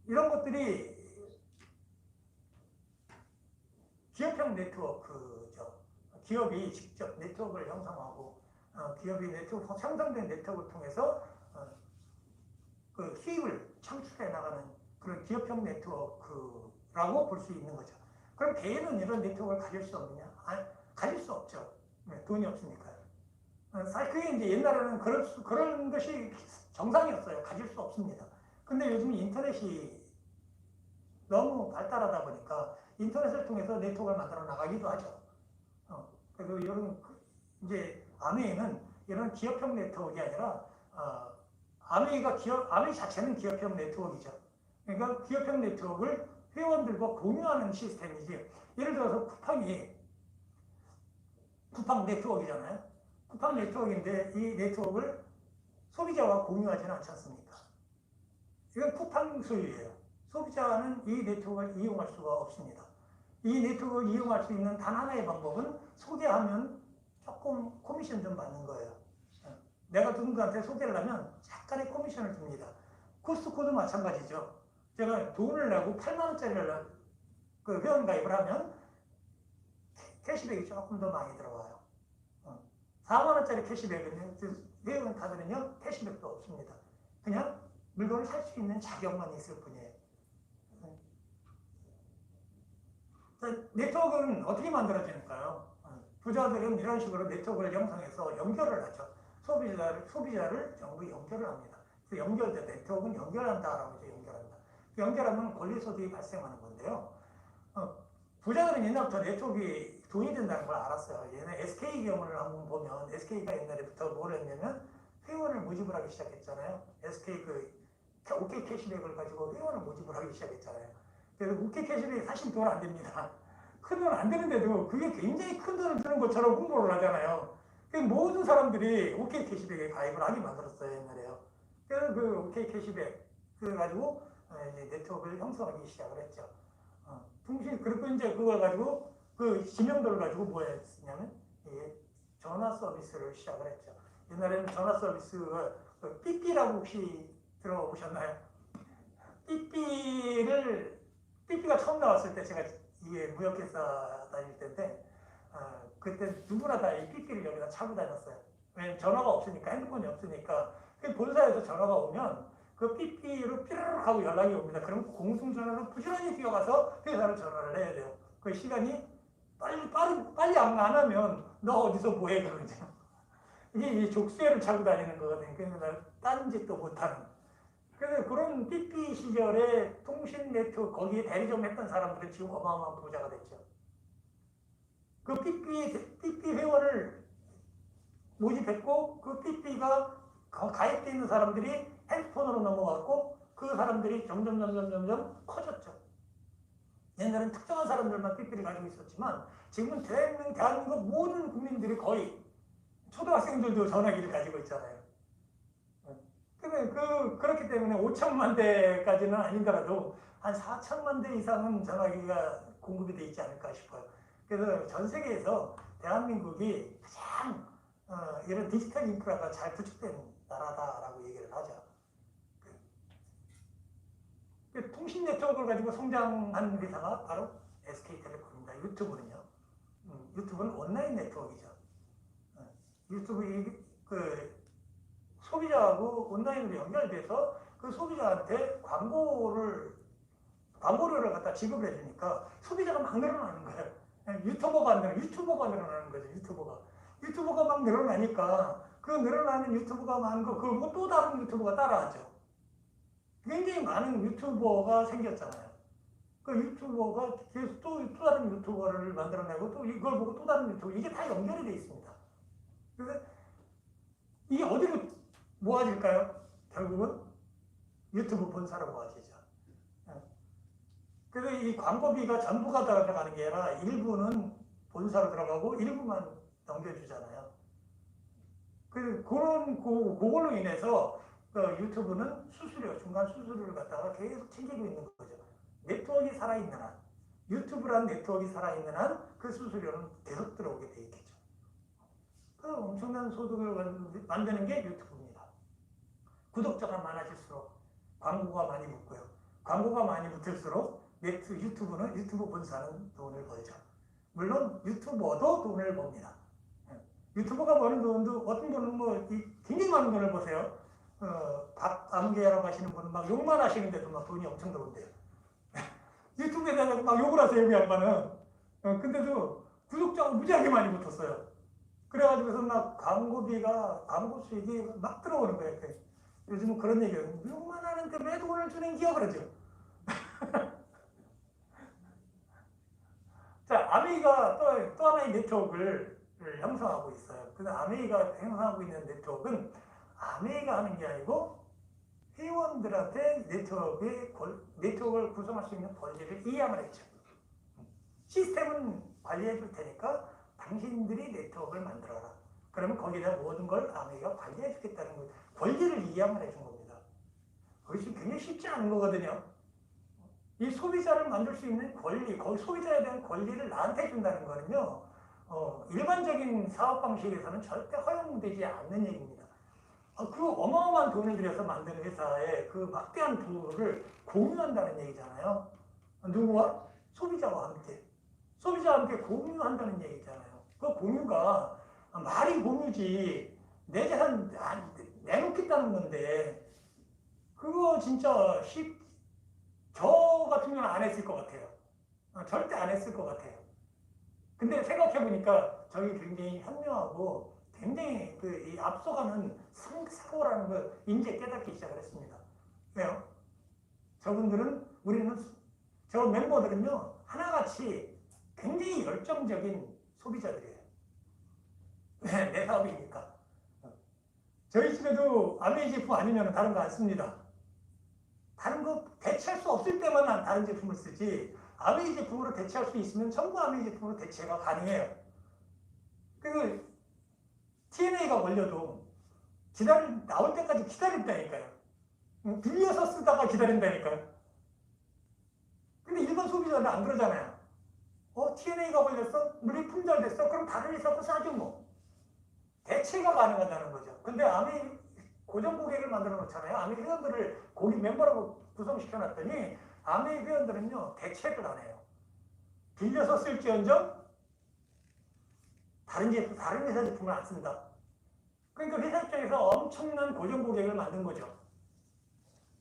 이런 것들이 기업형 네트워크죠. 기업이 직접 네트워크를 형성하고 기업이 형성된 네트워크를 통해서 그 수입을 창출해 나가는 그런 기업형 네트워크라고 볼 수 있는 거죠. 그럼 개인은 이런 네트워크를 가질 수 없느냐? 가질 수 없죠. 돈이 없으니까요. 사실 그게 이제 옛날에는 그런 것이 정상이었어요. 가질 수 없습니다. 근데 요즘 인터넷이 너무 발달하다 보니까 인터넷을 통해서 네트워크를 만들어 나가기도 하죠. 그래서 이제 아메이는 이런 기업형 네트워크가 아니라 아메이 자체는 기업형 네트워크이죠. 그러니까 기업형 네트워크를 회원들과 공유하는 시스템이지. 예를 들어서 쿠팡 네트워크잖아요. 쿠팡 네트워크인데 이 네트워크를 소비자와 공유하지는 않지 않습니까? 이건 쿠팡 소유예요. 소비자는 이 네트워크를 이용할 수가 없습니다. 이 네트워크를 이용할 수 있는 단 하나의 방법은 소개하면 조금 코미션 좀 받는 거예요. 내가 누군가한테 소개를 하면 약간의 코미션을 줍니다. 코스트코도 마찬가지죠. 제가 돈을 내고 8만 원짜리를 그 회원 가입을 하면 캐시백이 조금 더 많이 들어와요. 4만 원짜리 캐시백은 회원 카드는요 캐시백도 없습니다. 그냥 물건을 살 수 있는 자격만 있을 뿐이에요. 네트워크는 어떻게 만들어지는가요? 부자들은 이런 식으로 네트워크를 형성해서 연결을 하죠. 소비자를 전부 연결을 합니다. 그래서 네트워크는 연결한다라고 해서 연결한다. 연결하면 권리소득이 발생하는 건데요. 부자들은 옛날부터 네트워크가 돈이 된다는 걸 알았어요. 얘네 SK 경우를 한번 보면 SK가 옛날부터 뭘 했냐면 회원을 모집을 하기 시작했잖아요. SK OK 캐시백을 가지고 회원을 모집을 하기 시작했잖아요. 그래서 OK 캐시백이 사실 돈 안 됩니다. 큰 돈 안 되는데도 그게 굉장히 큰 돈을 주는 것처럼 홍보를 하잖아요. 그래서 모든 사람들이 OK 캐시백에 가입을 하게 만들었어요, 옛날에요. 그래서 그 OK 캐시백 그래가지고 이제 네트워크를 형성하기 시작을 했죠. 그리고 이제 그걸 가지고 그 지명도를 가지고 뭐 했냐면 전화 서비스를 시작을 했죠. 옛날에는 전화 서비스가 삐삐라고 혹시 들어보셨나요? 삐삐가 처음 나왔을 때 제가 이게 무역회사 다닐 때인데 그때 누구나 다 이 삐삐를 여기다 차고 다녔어요. 왜냐면 전화가 없으니까 핸드폰이 없으니까 그 본사에서 전화가 오면 그 삐삐로 삐르륵 하고 연락이 옵니다. 그럼 공중전화로 부지런히 뛰어가서 회사로 전화를 해야 돼요. 그 시간이 빨리 안 하면 너 어디서 뭐해 그러죠. 이게 족쇄를 차고 다니는 거거든요. 그러니까 다른 짓도 못하는. 그래서 그런 삐삐 시절에 통신 네트워크 거기에 대리 좀 했던 사람들은 지금 어마어마한 부자가 됐죠. 그 삐삐 회원을 모집했고 그 삐삐가 가입되어 있는 사람들이 핸드폰으로 넘어갔고 그 사람들이 점점 커졌죠. 옛날에는 특정한 사람들만 삐삐를 가지고 있었지만 지금은 대한민국 모든 국민들이 거의 초등학생들도 전화기를 가지고 있잖아요. 그렇기 때문에 5천만 대까지는 아니더라도 한 4천만 대 이상은 전화기가 공급이 되어 있지 않을까 싶어요. 그래서 전 세계에서 대한민국이 가장 이런 디지털 인프라가 잘 구축된 나라다라고 얘기를 하죠. 통신 네트워크를 가지고 성장한 회사가 바로 SK텔레콤입니다. 유튜브는요. 유튜브는 온라인 네트워크이죠. 유튜브 소비자하고 온라인으로 연결돼서 그 소비자한테 광고료를 갖다 지급을 해주니까 소비자가 막 늘어나는 거예요. 유튜버가 늘어나는 거죠. 유튜버가 막 늘어나니까 그 늘어나는 유튜버가 많은 거 그리고 또 다른 유튜버가 따라하죠. 굉장히 많은 유튜버가 생겼잖아요. 그 유튜버가 계속 또 다른 유튜버를 만들어내고 또 이걸 보고 또 다른 유튜버 이게 다 연결이 돼 있습니다. 그래서 이게 어디로 모아질까요? 결국은 유튜브 본사로 모아지죠. 그래서 이 광고비가 전부가 들어가는 게 아니라 일부는 본사로 들어가고 일부만 넘겨주잖아요. 그걸로 인해서 유튜브는 중간 수수료를 갖다가 계속 챙기고 있는 거죠. 네트워크가 살아있는 한, 유튜브란 네트워크가 살아있는 한 그 수수료는 계속 들어오게 돼 있겠죠. 그 엄청난 소득을 만드는 게 유튜브입니다. 구독자가 많아질수록 광고가 많이 붙고요. 광고가 많이 붙을수록 유튜브 본사는 돈을 벌죠. 물론 유튜버도 돈을 법니다. 유튜버가 버는 돈도 어떤 분은 굉장히 많은 돈을 버세요. 밥 안개라고 하시는 분은 막 욕만 하시는데도 막 돈이 엄청 들어온대요. 유튜브에다가 막 욕을 하세요, 여기 양반은. 근데도 구독자가 무지하게 많이 붙었어요. 그래가지고서 막 광고 수익이 막 들어오는 거예요. 요즘은 그런 얘기예요. 욕만 하는데 왜 돈을 주는 기업 그러죠. 자, 아메이가 또 하나의 네트워크를 형성하고 있어요. 그래서 아메이가 형성하고 있는 네트워크는 아메이가 하는 게 아니고 회원들한테 네트워크를 구성할 수 있는 권리를 이양을 했죠. 시스템은 관리해 줄 테니까 당신들이 네트워크를 만들어라. 그러면 거기다 모든 걸 아메이가 관리해 주겠다는 거예요. 권리를 이양을 해준 겁니다. 그것이 굉장히 쉽지 않은 거거든요. 이 소비자를 만들 수 있는 소비자에 대한 권리를 나한테 준다는 거는요, 일반적인 사업 방식에서는 절대 허용되지 않는 얘기입니다. 그 어마어마한 돈을 들여서 만든 회사에 그 막대한 부를 공유한다는 얘기잖아요. 누구와? 소비자와 함께 공유한다는 얘기잖아요. 그 공유가 말이 공유지 내 재산 내놓겠다는 건데 그거 진짜 저 같으면 안 했을 것 같아요. 절대 안 했을 것 같아요. 근데 생각해보니까 저희 굉장히 현명하고 굉장히 이 앞서가는 사고라는 걸 이제 깨닫기 시작을 했습니다. 왜요? 저 멤버들은요, 하나같이 굉장히 열정적인 소비자들이에요. 내 사업이니까. 저희 집에도 아메이 제품 아니면 다른 거 안 씁니다. 다른 거 대체할 수 없을 때만 다른 제품을 쓰지, 아메이 제품으로 대체할 수 있으면 전부 아메이 제품으로 대체가 가능해요. 그리고 TNA가 걸려도 나올 때까지 기다린다니까요. 빌려서 쓰다가 기다린다니까요. 근데 일반 소비자는 안 그러잖아요. TNA가 걸렸어? 물이 품절됐어? 그럼 다른 회사도 싸죠 뭐. 대체가 가능하다는 거죠. 근데 아메이 고정 고객을 만들어 놓잖아요. 아메이 회원들을 고객 멤버라고 구성시켜 놨더니 아메이 회원들은요, 대체를 안 해요. 빌려서 쓸지언정 다른 회사 제품을 안 쓴다. 그러니까 회사 입장에서 엄청난 고정 고객을 만든 거죠.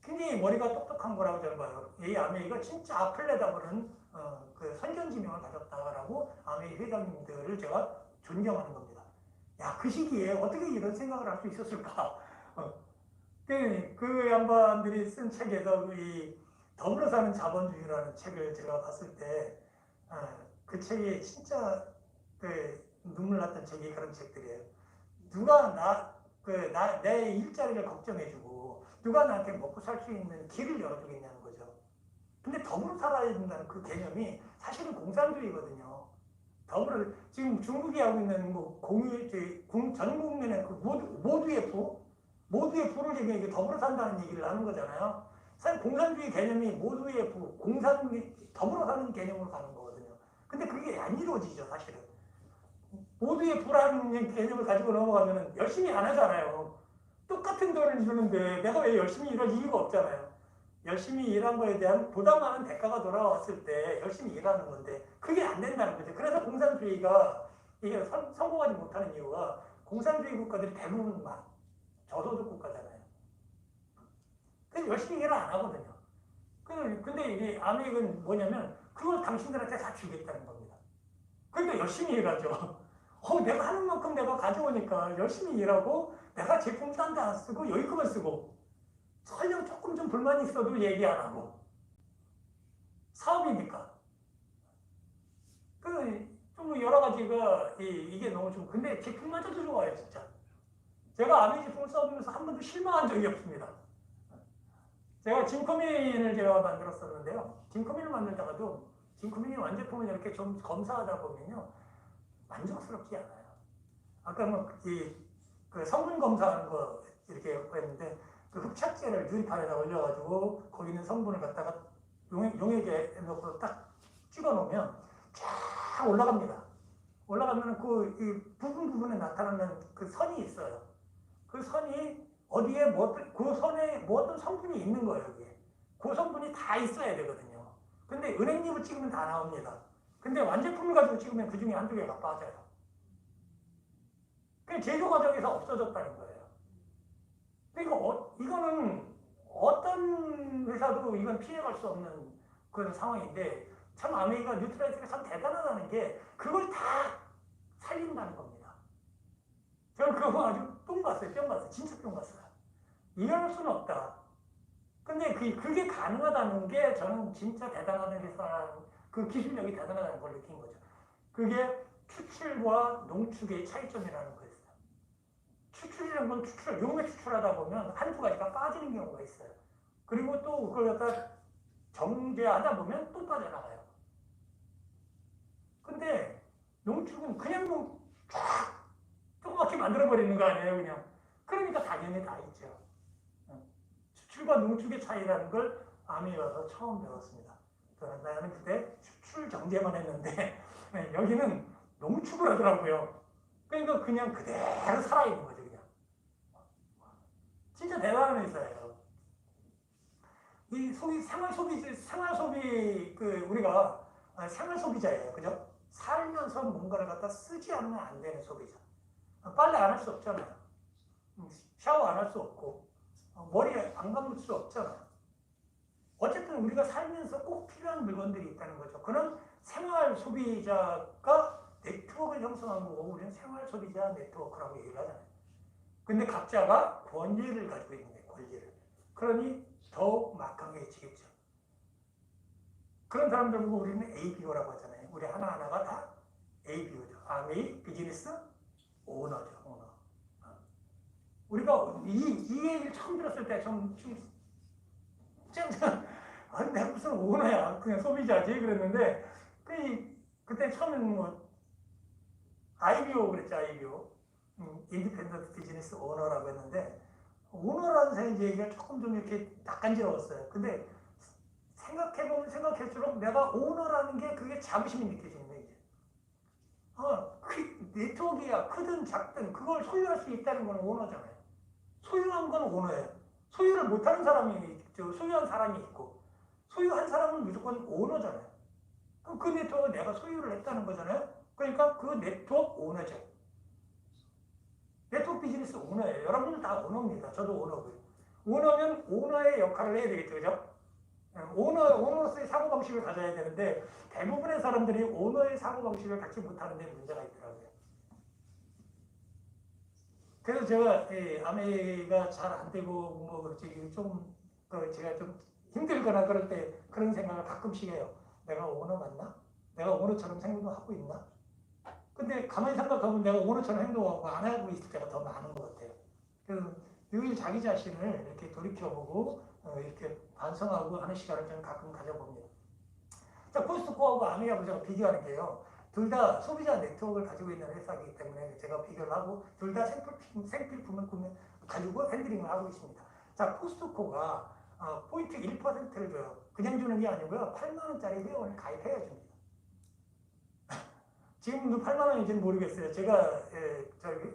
굉장히 머리가 똑똑한 거라고 저는 봐요. 이 아메이가 진짜 앞을 내다보는 그 선견지명을 가졌다라고 아메이 회장님들을 제가 존경하는 겁니다. 야, 그 시기에 어떻게 이런 생각을 할 수 있었을까? 그 양반들이 쓴 책에서 이 더불어 사는 자본주의라는 책을 제가 봤을 때, 그 책이 진짜 그 눈물 났던 책이 그런 책들이에요. 누가 내 일자리를 걱정해주고, 누가 나한테 먹고 살 수 있는 길을 열어주겠냐는 거죠. 근데 더불어 살아야 된다는 그 개념이 사실은 공산주의거든요. 지금 중국이 하고 있는 뭐 전 국민의 그 모두의 부를 얘기해 더불어 산다는 얘기를 하는 거잖아요. 사실 공산주의 개념이 모두의 부, 더불어 사는 개념으로 가는 거거든요. 근데 그게 안 이루어지죠, 사실은. 모두의 부라는 개념을 가지고 넘어가면 열심히 안 하잖아요. 똑같은 돈을 주는데 내가 왜 열심히 일할 이유가 없잖아요. 열심히 일한 거에 대한 보다 많은 대가가 돌아왔을 때 열심히 일하는 건데 그게 안 된다는 거죠. 그래서 공산주의가 이게 성공하지 못하는 이유가 공산주의 국가들이 대부분 막 저소득 국가잖아요. 그래서 열심히 일을 안 하거든요. 근데 이게 아메리카는 뭐냐면 그걸 당신들한테 다 주겠다는 겁니다. 그러니까 열심히 일하죠. 내가 하는 만큼 내가 가져오니까 열심히 일하고 내가 제품 딴 데 안 쓰고 여기 거만 쓰고 설령 조금 좀 불만이 있어도 얘기 안 하고 사업이니까 좀 여러 가지가 이게 너무 좀 근데 제품마저도 좋아요 진짜. 제가 아메 제품을 써보면서 한 번도 실망한 적이 없습니다. 제가 진커민을 제가 만들었었는데요. 진커민을 만들다가도 진커민이 완제품을 이렇게 좀 검사하다 보면요 만족스럽지 않아요. 아까 그 성분 검사하는 거 이렇게 했는데 그 흡착제를 유리판에다 올려가지고 거기 있는 성분을 갖다가 용액에 넣고 딱 찍어 놓으면 쫙 올라갑니다. 올라가면 이 부분에 나타나는 그 선이 있어요. 그 선이 어디에 그 선에 뭐 어떤 성분이 있는 거예요. 여기에. 그 성분이 다 있어야 되거든요. 근데 은행잎을 찍으면 다 나옵니다. 근데 완제품을 가지고 찍으면 그 중에 한두 개가 빠져요. 그 제조 과정에서 없어졌다는 거예요. 그러니까 이거는 어떤 회사도 이건 피해갈 수 없는 그런 상황인데 참 아메리카 뉴트라이트가 참 대단하다는 게 그걸 다 살린다는 겁니다. 저는 그거 아주 뿅 봤어요. 진짜 뿅 봤어요. 이럴 수는 없다. 근데 그게 가능하다는 게 저는 진짜 대단한 회사라는 그 기술력이 대단하다는 걸 느낀 거죠. 그게 추출과 농축의 차이점이라는 거였어요. 추출이라는 건 용액 추출하다 보면 한두 가지가 빠지는 경우가 있어요. 그리고 또 그걸 갖다 정제하다 보면 또 빠져나가요. 근데 농축은 그냥 쫙 조그맣게 만들어버리는 거 아니에요, 그냥. 그러니까 당연히 다 있죠. 추출과 농축의 차이라는 걸 암에 와서 처음 배웠습니다. 나는 그때 추출 정제만 했는데 여기는 농축을 하더라고요. 그러니까 그냥 그대로 살아있는 거죠, 그냥. 진짜 대단한 회사예요. 이 생활 소비, 우리가 생활 소비자예요. 그죠? 살면서 뭔가를 갖다 쓰지 않으면 안 되는 소비자. 빨래 안 할 수 없잖아요. 샤워 안 할 수 없고, 머리에 안 감을 수 없잖아요. 어쨌든 우리가 살면서 꼭 필요한 물건들이 있다는 거죠. 그런 생활 소비자가 네트워크를 형성한 거고, 우리는 생활 소비자 네트워크라고 얘기를 하잖아요. 근데 각자가 권리를 가지고 있는 거예요, 권리를. 그러니 더욱 막강해지겠죠. 그런 사람들 보고 우리는 ABO라고 하잖아요. 우리 하나하나가 다 ABO죠. 아메이 비즈니스 오너죠, 오너. 우리가 이 얘기를 처음 들었을 때 내가 무슨 오너야, 그냥 소비자지 그랬는데 그때 처음에는 뭐 IBO 그랬죠, IBO. 인디펜던트 비즈니스 오너라고 했는데 오너라는 얘기가 조금 좀 이렇게 낯간지러웠어요. 근데 생각해보면 생각할수록 내가 오너라는 게 그게 자부심이 느껴지는 거예요. 그 네트워크가 크든 작든 그걸 소유할 수 있다는 건 오너잖아요. 소유한 건 오너예요. 소유를 못하는 사람이 소유한 사람이 있고 소유한 사람은 무조건 오너잖아요. 그럼 그 네트워크를 내가 소유를 했다는 거잖아요. 그러니까 그 네트워크 오너죠. 네트워크 비즈니스 오너예요. 여러분들 다 오너입니다. 저도 오너고요. 오너면 오너의 역할을 해야 되겠죠, 그죠? 오너로서의 사고방식을 가져야 되는데 대부분의 사람들이 오너의 사고방식을 갖지 못하는 데 문제가 있더라고요. 그래서 제가 아내가 잘 안 되고 뭐 그렇지 좀 제가 좀 힘들거나 그럴 때 그런 생각을 가끔씩 해요. 내가 오너 맞나? 내가 오너처럼 행동하고 있나? 근데 가만히 생각하면 내가 오너처럼 행동하고 안 하고 있을 때가 더 많은 것 같아요. 그래서 늘 자기 자신을 이렇게 돌이켜보고 이렇게 반성하고 하는 시간을 저는 가끔 가져봅니다. 자, 코스트코하고 아미하고 제가 비교하는 게요. 둘 다 소비자 네트워크를 가지고 있는 회사이기 때문에 제가 비교를 하고 둘 다 생필품을 가지고 핸들링을 하고 있습니다. 자, 코스트코가 포인트 1%를 줘요. 그냥 주는 게 아니고요. 8만 원짜리 회원을 가입해야 줍니다. 지금도 8만 원인지는 모르겠어요. 제가 저기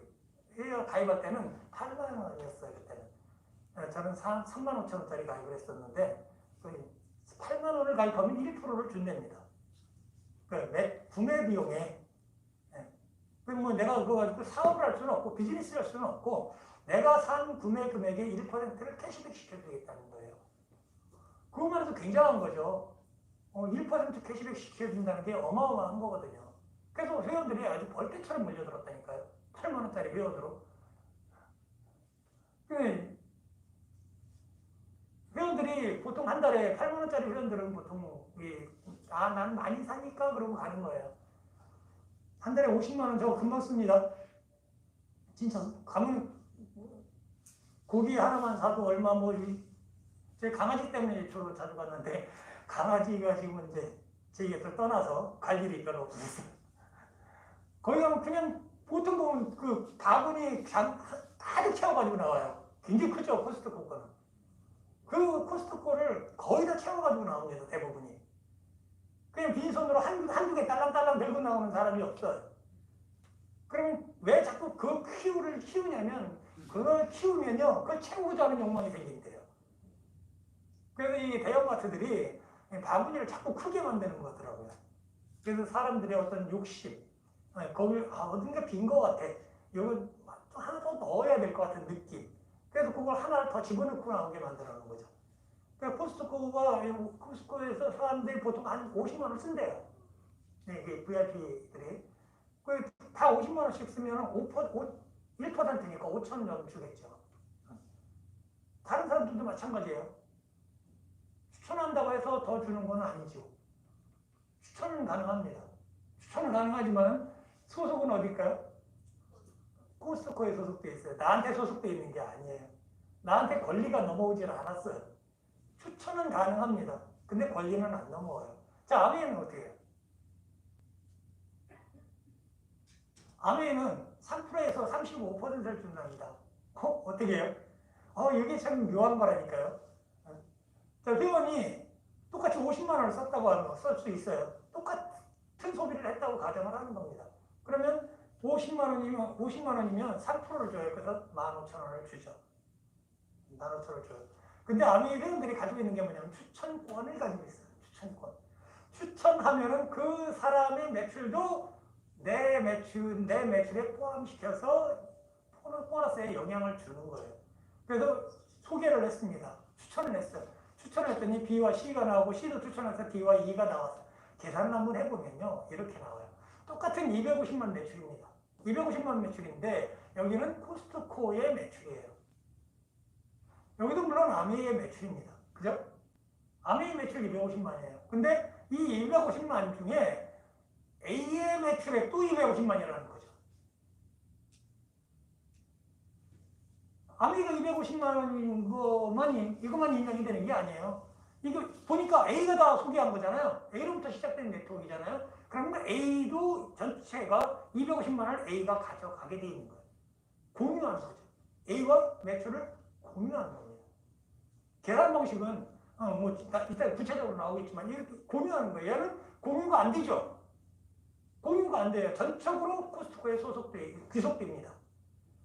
회원 가입할 때는 8만 원이었어요. 그때는. 저는 3만 5천 원짜리 가입을 했었는데 8만 원을 가입하면 1%를 준답니다. 구매 비용에. 뭐 내가 그거 가지고 사업을 할 수는 없고 비즈니스를 할 수는 없고 내가 산 구매 금액의 1%를 캐시백 시켜주겠다는 거예요. 그것만 해도 굉장한 거죠. 1% 캐시백 시켜준다는 게 어마어마한 거거든요. 그래서 회원들이 아주 벌떼처럼 몰려들었다니까요. 8만 원짜리 회원으로. 회원들이 보통 한 달에 8만 원짜리 회원들은 보통 난 많이 사니까 그러고 가는 거예요. 한 달에 50만 원 저거 금방 씁니다. 진짜 가면 고기 하나만 사도 얼마 제 강아지 때문에 주로 자주 갔는데 강아지가 지금 이제 제 곁을 떠나서 갈 일이 별로 없었어요. 거기 가면 그냥 보통 보면 그 바구니 가득 채워가지고 나와요. 굉장히 크죠, 코스트코 거는. 그 코스트코를 거의 다 채워가지고 나옵니다, 대부분이. 그냥 빈손으로 한두 개 딸랑딸랑 들고 나오는 사람이 없어요. 그러면 왜 자꾸 그 큐를 키우냐면, 그걸 키우면요, 그걸 채우고자 하는 욕망이 생긴대요. 그래서 이 대형마트들이 바구니를 자꾸 크게 만드는 것 같더라고요. 그래서 사람들의 어떤 욕심, 거기 어딘가 빈 것 같아. 이거 하나 더 넣어야 될 것 같은 느낌. 그래서 그걸 하나를 더 집어넣고 나오게 만들어 놓은 거죠. 그러니까 코스트코에서 사람들이 보통 한 50만 원 쓴대요. 이게 VIP들이. 다 50만 원씩 쓰면 1%니까 5천 원 정도 주겠죠. 다른 사람들도 마찬가지예요. 추천한다고 해서 더 주는 건 아니죠. 추천은 가능합니다. 추천은 가능하지만 소속은 어딜까요? 코스트코에 소속돼 있어요. 나한테 소속돼 있는 게 아니에요. 나한테 권리가 넘어오질 않았어요. 추천은 가능합니다. 근데 권리는 안 넘어와요. 자, 아메이는 어떻게 해요? 아메이는 3%에서 35%를 준답니다. 어떻게 해요? 이게 참 묘한 거라니까요. 자, 회원이 똑같이 50만 원을 썼다고 하면 쓸 수 있어요. 똑같은 소비를 했다고 가정을 하는 겁니다. 그러면 50만 원이면 3%를 줘요. 그래서 15,000원을 주죠. 15,000원을 줘요. 근데 아메이 회원들이 가지고 있는 게 뭐냐면 추천권을 가지고 있어요. 추천권. 추천하면은 그 사람의 매출도 내 매출에 포함시켜서 보너스에 영향을 주는 거예요. 그래서 소개를 했습니다. 추천을 했어요. 추천을 했더니 B와 C가 나오고 C도 추천해서 D와 E가 나왔어요. 계산을 한번 해보면요. 이렇게 나와요. 똑같은 250만 매출입니다. 250만 매출인데 여기는 코스트코의 매출이에요. 여기도 물론 아메이의 매출입니다. 그죠? 아메이 매출 250만이에요. 근데 이 250만 중에 A의 매출액도 250만이라는 거죠. 아메이가 250만 원인 이것만 인정이 되는 게 아니에요. 이거 보니까 A가 다 소개한 거잖아요. A로부터 시작된 네트워크이잖아요. 그러면 A도 전체가 250만 원을 A가 가져가게 돼 있는 거예요. 공유하는 거죠. A와 매출을 공유하는 겁니다. 계산 방식은 이따 구체적으로 나오겠지만 이렇게 공유하는 거예요. 얘는 공유가 안 되죠. 공유가 안 돼요. 전적으로 코스트코에 귀속됩니다.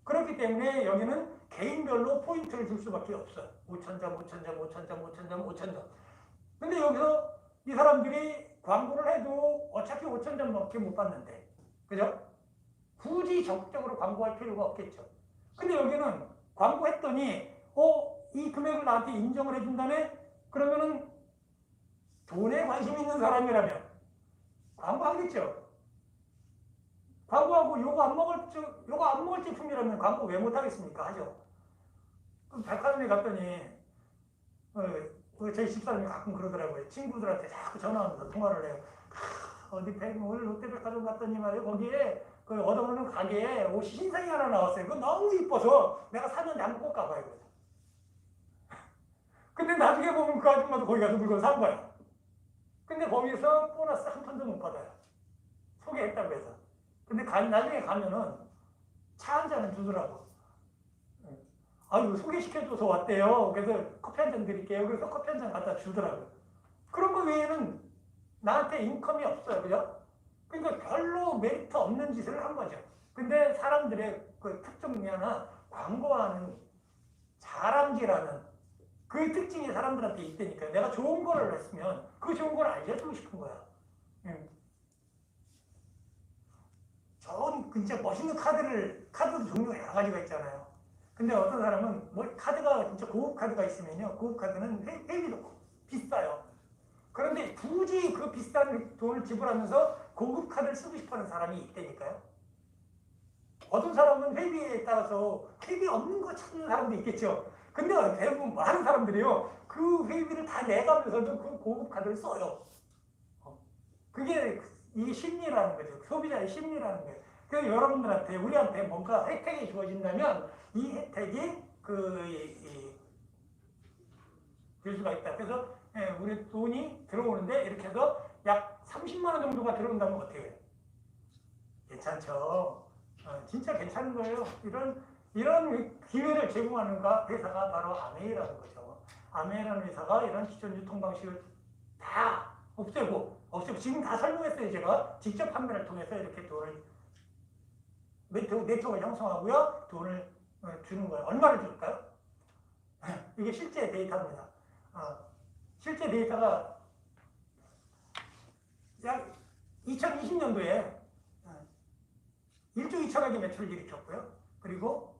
그렇기 때문에 여기는 개인별로 포인트를 줄 수밖에 없어요. 5,000점, 5,000점, 5,000점, 5,000점, 5,000점. 근데 여기서 이 사람들이 광고를 해도 어차피 5,000점밖에 못 받는데, 그죠? 굳이 적극적으로 광고할 필요가 없겠죠. 근데 여기는 광고했더니 이 금액을 나한테 인정을 해준다네? 그러면은 돈에 관심 있는 사람이라면 광고하겠죠. 광고하고 요거 안 먹을 제품이라면 광고 왜 못하겠습니까? 하죠. 그럼 백화점에 갔더니 저희 집사람이 가끔 그러더라고요. 친구들한테 자꾸 전화하면서 통화를 해요. 오늘 롯데백화점 갔더니 말이에요. 거기에 그 얻어먹는 가게에 옷이 신상이 하나 나왔어요. 그거 너무 이뻐서 내가 사는데 한번 꼭 가봐요. 근데 나중에 보면 그 아줌마도 거기 가서 물건 산 거야. 근데 거기서 보너스 한 푼도 못 받아요. 소개했다고 해서. 근데 나중에 가면은 차 한 잔은 주더라고. 아유, 소개시켜줘서 왔대요. 그래서 커피 한 잔 드릴게요. 그래서 커피 한 잔 갖다 주더라고요. 그런 거 외에는 나한테 인컴이 없어요. 그죠? 그러니까 별로 메리트 없는 짓을 한 거죠. 근데 사람들의 그 특징 중에 하나, 광고하는 자랑질하는 그 특징이 사람들한테 있다니까요. 내가 좋은 거를 했으면 그 좋은 걸 알려주고 싶은 거야. 좋은, 진짜 멋있는 카드도 종류가 여러 가지가 있잖아요. 근데 어떤 사람은 카드가 진짜 고급 카드가 있으면요. 고급 카드는 회비도 비싸요. 그런데 굳이 그 비싼 돈을 지불하면서 고급 카드를 쓰고 싶어 하는 사람이 있다니까요. 어떤 사람은 회비에 따라서 회비 없는 거 찾는 사람도 있겠죠. 근데 대부분 많은 사람들이요. 그 회비를 다 내가면서도 그 고급 카드를 써요. 그게 이 심리라는 거죠. 소비자의 심리라는 거예요. 그래서 여러분들한테, 우리한테 뭔가 혜택이 주어진다면 이 혜택이 될 수가 있다. 그래서 우리 돈이 들어오는데 이렇게 해서 약 30만 원 정도가 들어온다면 어떻게 해요? 괜찮죠. 진짜 괜찮은 거예요. 이런 기회를 제공하는 회사가 바로 아메이라는 거죠. 아메이라는 회사가 이런 기존 유통 방식을 다 없애고 지금 다 설명했어요. 제가 직접 판매를 통해서 이렇게 돈을 네트워크를 형성하고요. 돈을 주는 거예요. 얼마를 줄까요? 이게 실제 데이터입니다. 실제 데이터가 약 2020년도에 1조 2천억의 매출을 일으켰고요. 그리고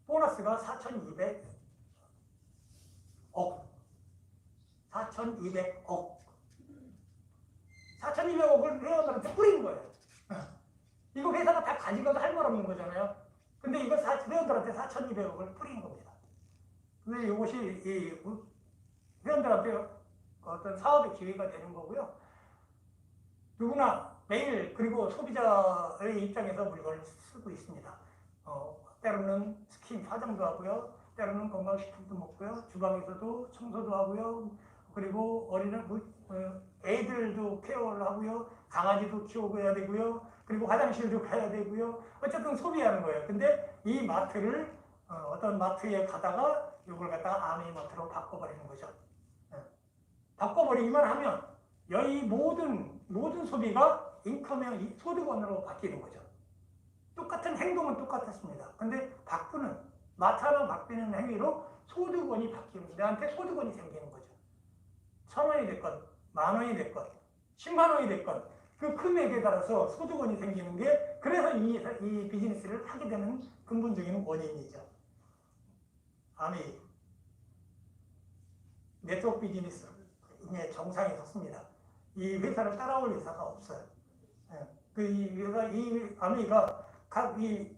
보너스가 4,200억. 4,200억. 4,200억을 회원들한테 뿌린 거예요. 이거 회사가 다 가지고도 할 말 없는 거잖아요. 근데 이거 회원들한테 4,200억을 뿌린 겁니다. 근데 이것이 회원들한테 어떤 사업의 기회가 되는 거고요. 누구나 매일, 그리고 소비자의 입장에서 물건을 쓰고 있습니다. 때로는 스킨 화장도 하고요. 때로는 건강식품도 먹고요. 주방에서도 청소도 하고요. 그리고 애들도 케어를 하고요. 강아지도 키우고 해야 되고요. 그리고 화장실도 가야 되고요. 어쨌든 소비하는 거예요. 근데 이 마트를 어떤 마트에 가다가 이걸 갖다가 아메이마트로 바꿔버리는 거죠. 바꿔버리기만 하면 이 모든 소비가 인컴의 소득원으로 바뀌는 거죠. 똑같은 행동은 똑같았습니다. 근데 마트 하나 바뀌는 행위로 소득원이 바뀌는, 내한테 소득원이 생기는 거죠. 1,000원이 됐건, 10,000원이 됐건, 10만 원이 됐건, 그 금액에 따라서 소득원이 생기는 게, 그래서 이 비즈니스를 하게 되는 근본적인 원인이죠. 아메이. 네트워크 비즈니스의 정상에 섰습니다. 이 회사를 따라올 회사가 없어요. 이 아메이가 각 이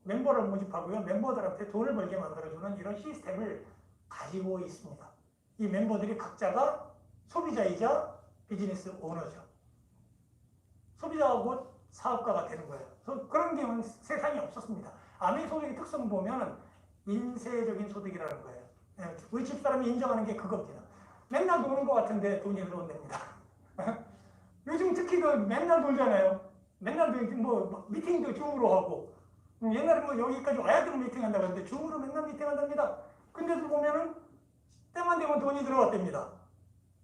멤버를 모집하고요. 멤버들한테 돈을 벌게 만들어주는 이런 시스템을 가지고 있습니다. 이 멤버들이 각자가 소비자이자 비즈니스 오너죠. 소비자가 곧 사업가가 되는 거예요. 그런 게 세상에 없었습니다. 아메이 소득의 특성 보면 인쇄적인 소득이라는 거예요. 우리 집사람이 인정하는 게 그겁니다. 맨날 노는 것 같은데 돈이 들어온답니다. 요즘 특히 맨날 놀잖아요. 맨날 미팅도 줌으로 하고, 옛날에 여기까지 와야 되는 미팅 한다고 하는데 줌으로 맨날 미팅 한답니다. 근데도 보면은 때만 되면 돈이 들어왔답니다.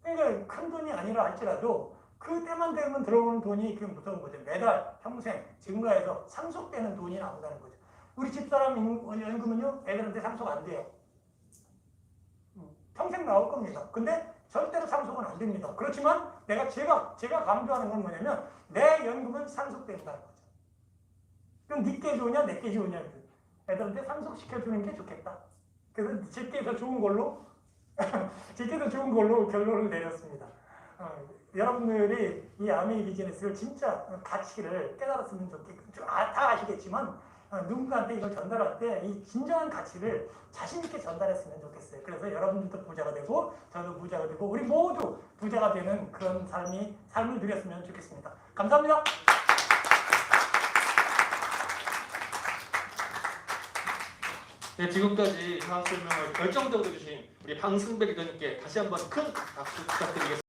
그러니까 큰 돈이 아니라 할지라도 그 때만 되면 들어오는 돈이 그게 무서운 거죠. 매달 평생 증가해서 상속되는 돈이 나온다는 거죠. 우리 집사람 연금은요, 애들한테 상속 안 돼요. 평생 나올 겁니다. 근데 절대로 상속은 안 됩니다. 그렇지만 제가 강조하는 건 뭐냐면 내 연금은 상속된다는 거죠. 그럼 니께 좋으냐 내게 좋으냐. 애들한테 상속시켜주는 게 좋겠다. 그래서 제게더 좋은 걸로 제게더 좋은 걸로 결론을 내렸습니다. 여러분들이 이 아메이 비즈니스를 진짜 가치를 깨달았으면 좋겠고 다 아시겠지만 누군가한테 이걸 전달할 때 이 진정한 가치를 자신 있게 전달했으면 좋겠어요. 그래서 여러분들도 부자가 되고 저도 부자가 되고 우리 모두 부자가 되는 그런 삶을 누렸으면 좋겠습니다. 감사합니다. 네, 지금까지 사업 설명을 결정적으로 해주신 우리 방승백 리더님께 다시 한번 큰 박수 부탁드리겠습니다.